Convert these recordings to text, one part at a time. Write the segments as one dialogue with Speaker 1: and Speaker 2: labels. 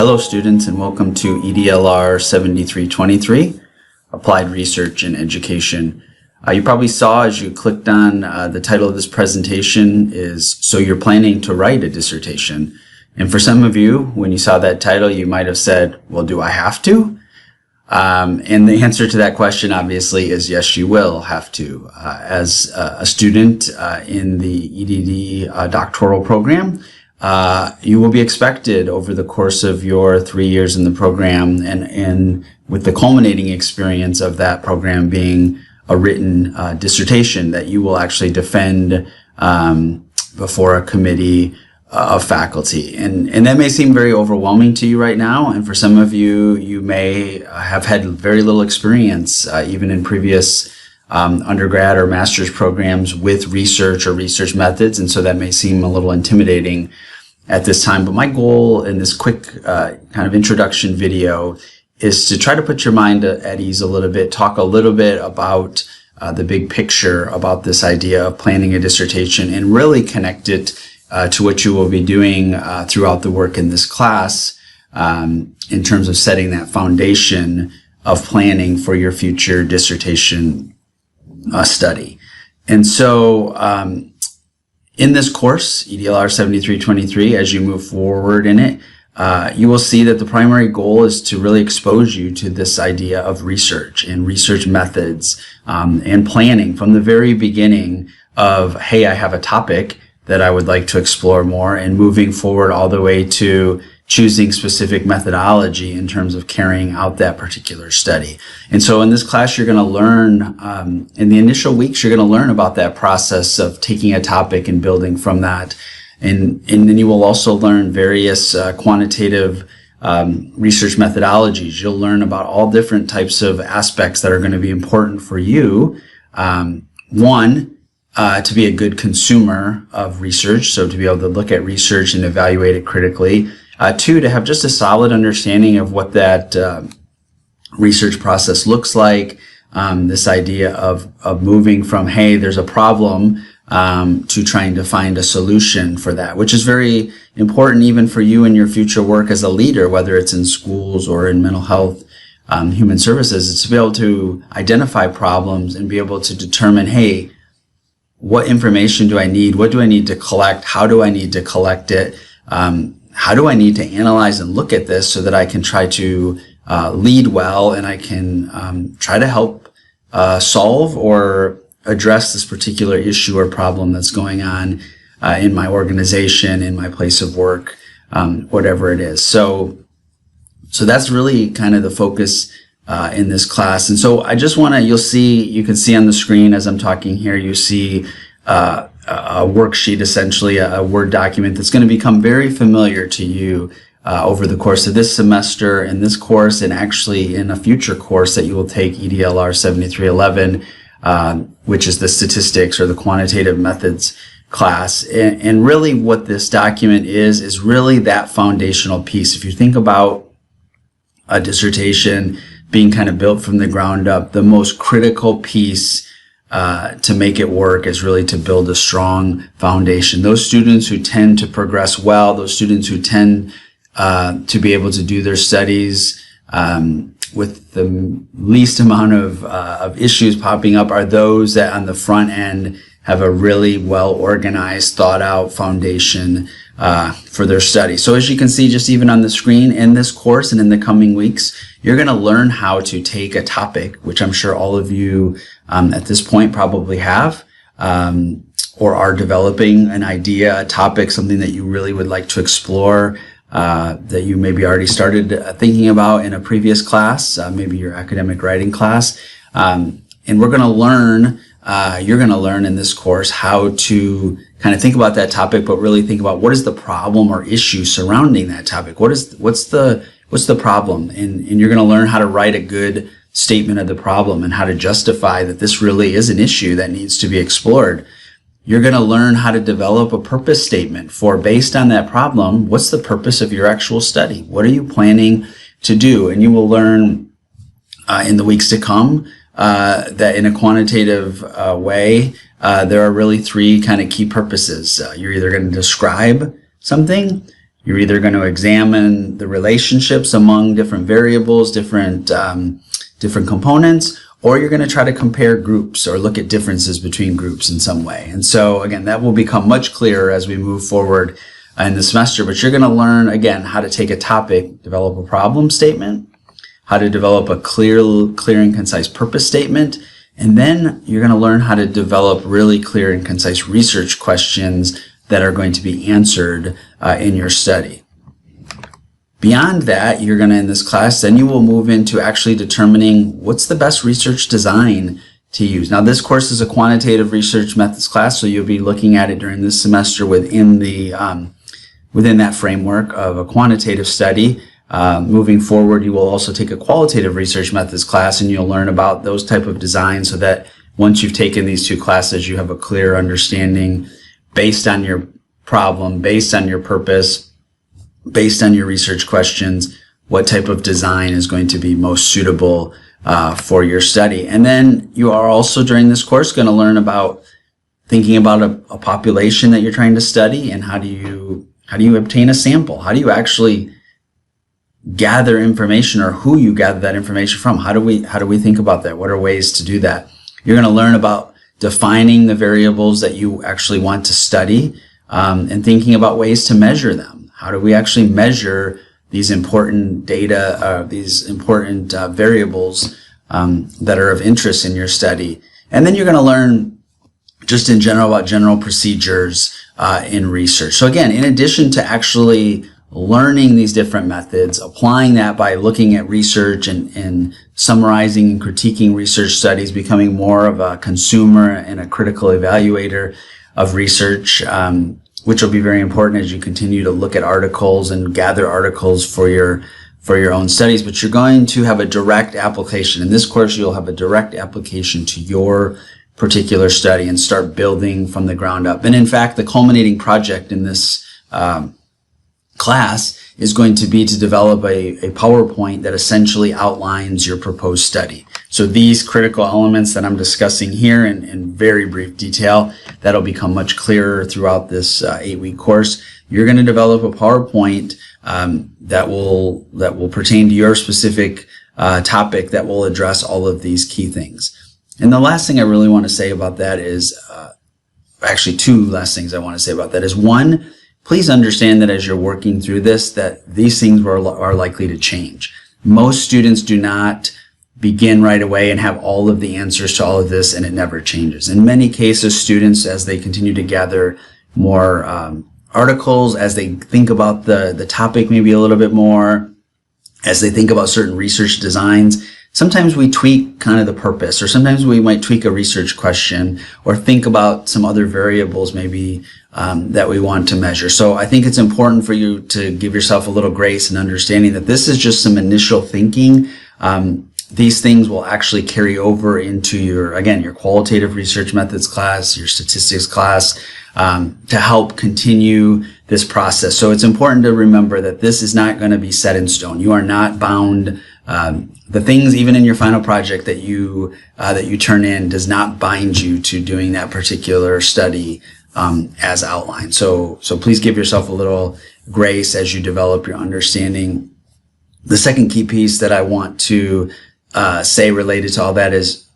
Speaker 1: Hello students, and welcome to EDLR 7323, Applied Research in Education. You probably saw as you clicked on the title of this presentation is, so you're planning to write a dissertation. And for some of you, when you saw that title, you might have said, well, do I have to? And the answer to that question obviously is yes, you will have to. As a student in the EDD doctoral program, you will be expected over the course of your 3 years in the program and with the culminating experience of that program being a written dissertation that you will actually defend before a committee of faculty. And that may seem very overwhelming to you right now, and for some of you, you may have had very little experience even in previous undergrad or master's programs with research or research methods, and so that may seem a little intimidating at this time. But my goal in this quick kind of introduction video is to try to put your mind at ease a little bit, talk a little bit about the big picture about this idea of planning a dissertation, and really connect it to what you will be doing throughout the work in this class in terms of setting that foundation of planning for your future dissertation study. And so in this course, EDLR 7323, as you move forward in it, you will see that the primary goal is to really expose you to this idea of research and research methods and planning from the very beginning of, hey, I have a topic that I would like to explore more, and moving forward all the way to choosing specific methodology in terms of carrying out that particular study. And so in this class, you're going to learn, in the initial weeks, you're going to learn about that process of taking a topic and building from that. And then you will also learn various quantitative research methodologies. You'll learn about all different types of aspects that are going to be important for you. One, to be a good consumer of research, so to be able to look at research and evaluate it critically. Two, to have just a solid understanding of what that research process looks like. This idea of moving from, hey, there's a problem, to trying to find a solution for that, which is very important even for you in your future work as a leader, whether it's in schools or in mental health, human services. It's to be able to identify problems and be able to determine, hey, what information do I need? What do I need to collect? How do I need to collect it? How do I need to analyze and look at this so that I can try to lead well and I can try to help solve or address this particular issue or problem that's going on in my organization, in my place of work, whatever it is. So that's really kind of the focus in this class. And so I just want to, you can see on the screen as I'm talking here, you see a worksheet, essentially a Word document that's going to become very familiar to you over the course of this semester in this course, and actually in a future course that you will take, EDLR 7311, which is the statistics or the quantitative methods class. And really what this document is really that foundational piece. If you think about a dissertation being kind of built from the ground up, the most critical piece to make it work is really to build a strong foundation. Those students who tend to progress well, those students who tend to be able to do their studies with the least amount of issues popping up are those that on the front end have a really well organized, thought out foundation for their study. So as you can see, just even on the screen in this course and in the coming weeks, you're going to learn how to take a topic, which I'm sure all of you at this point probably have, or are developing an idea, a topic, something that you really would like to explore, that you maybe already started thinking about in a previous class, maybe your academic writing class. And we're going to learn, you're going to learn in this course how to kind of think about that topic, but really think about what is the problem or issue surrounding that topic. What's the problem? And you're going to learn how to write a good statement of the problem and how to justify that this really is an issue that needs to be explored. You're going to learn how to develop a purpose statement for, based on that problem, what's the purpose of your actual study? What are you planning to do? And you will learn in the weeks to come that in a quantitative way, there are really three kind of key purposes. You're either going to describe something, You're either going to examine the relationships among different variables, different components, or you're going to try to compare groups or look at differences between groups in some way. And so again, that will become much clearer as we move forward in the semester, but you're going to learn again how to take a topic, develop a problem statement, how to develop a clear and concise purpose statement, and then you're going to learn how to develop really clear and concise research questions that are going to be answered in your study. Beyond that, you're going to, in this class, then you will move into actually determining what's the best research design to use. Now, this course is a quantitative research methods class, so you'll be looking at it during this semester within that framework of a quantitative study. Moving forward, you will also take a qualitative research methods class, and you'll learn about those type of designs so that once you've taken these two classes, you have a clear understanding based on your problem, based on your purpose, based on your research questions, what type of design is going to be most suitable for your study. And then you are also during this course going to learn about thinking about a population that you're trying to study, and how do you obtain a sample? How do you actually gather information, or who you gather that information from? How do we think about that? What are ways to do that? You're going to learn about defining the variables that you actually want to study, and thinking about ways to measure them. How do we actually measure these important data, these important variables that are of interest in your study? And then you're going to learn just in general about general procedures in research. So again, in addition to actually learning these different methods, applying that by looking at research and summarizing and critiquing research studies, becoming more of a consumer and a critical evaluator of research, which will be very important as you continue to look at articles and gather articles for your own studies. But you're going to have a direct application. In this course, you'll have a direct application to your particular study and start building from the ground up. And in fact, the culminating project in this class is going to be to develop a PowerPoint that essentially outlines your proposed study. So these critical elements that I'm discussing here in very brief detail, that'll become much clearer throughout this 8-week course. You're going to develop a PowerPoint that will pertain to your specific topic that will address all of these key things. And the last thing I really want to say about that is, actually two last things I want to say about that is, one, please understand that as you're working through this, that these things are likely to change. Most students do not begin right away and have all of the answers to all of this, and it never changes. In many cases, students, as they continue to gather more articles, as they think about the topic maybe a little bit more, as they think about certain research designs, sometimes we tweak kind of the purpose, or sometimes we might tweak a research question or think about some other variables maybe that we want to measure. So I think it's important for you to give yourself a little grace and understanding that this is just some initial thinking. These things will actually carry over into your qualitative research methods class, your statistics class, to help continue this process. So it's important to remember that this is not going to be set in stone. You are not bound. The things, even in your final project that you turn in, does not bind you to doing that particular study as outlined. So please give yourself a little grace as you develop your understanding. The second key piece that I want to say related to all that is,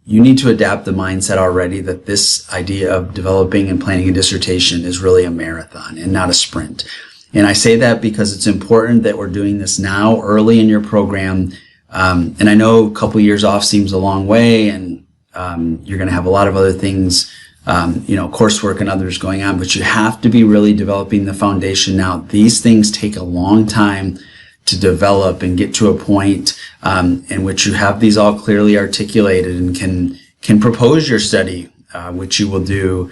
Speaker 1: you need to adapt the mindset already that this idea of developing and planning a dissertation is really a marathon and not a sprint. And I say that because it's important that we're doing this now, early in your program. And I know a couple years off seems a long way, and you're going to have a lot of other things, coursework and others going on, but you have to be really developing the foundation now. These things take a long time to develop and get to a point in which you have these all clearly articulated and can propose your study, which you will do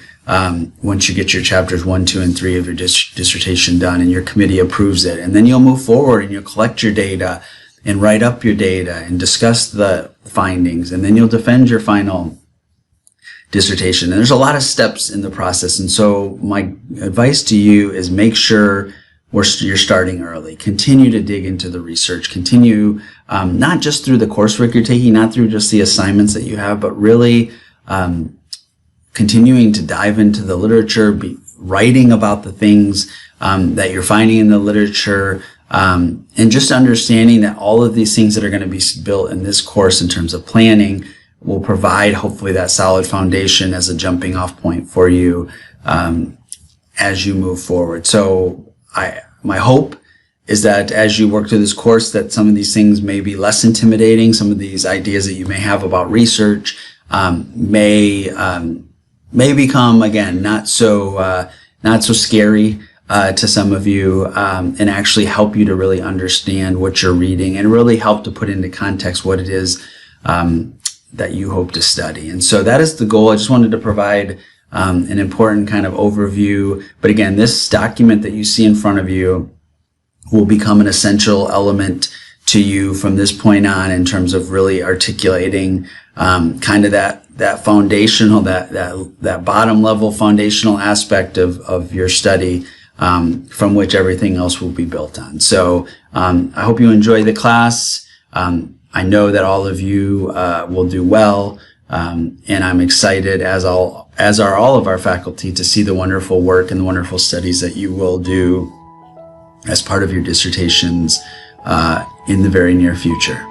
Speaker 1: once you get your chapters 1, 2, and 3 of your dissertation done and your committee approves it. And then you'll move forward and you'll collect your data and write up your data and discuss the findings, and then you'll defend your final dissertation. And there's a lot of steps in the process. And so my advice to you is make sure you're starting early. Continue to dig into the research. Continue not just through the coursework you're taking, not through just the assignments that you have, but really continuing to dive into the literature, writing about the things that you're finding in the literature, and just understanding that all of these things that are going to be built in this course in terms of planning will provide hopefully that solid foundation as a jumping off point for you as you move forward. So my hope is that as you work through this course, that some of these things may be less intimidating. Some of these ideas that you may have about research may become, again, not so scary to some of you, and actually help you to really understand what you're reading and really help to put into context what it is that you hope to study. And so that is the goal. I just wanted to provide an important kind of overview. But again, this document that you see in front of you will become an essential element to you from this point on in terms of really articulating kind of that foundational, that bottom level foundational aspect of your study, from which everything else will be built on. So I hope you enjoy the class. I know that all of you will do well, and I'm excited, as are all of our faculty, to see the wonderful work and the wonderful studies that you will do as part of your dissertations in the very near future.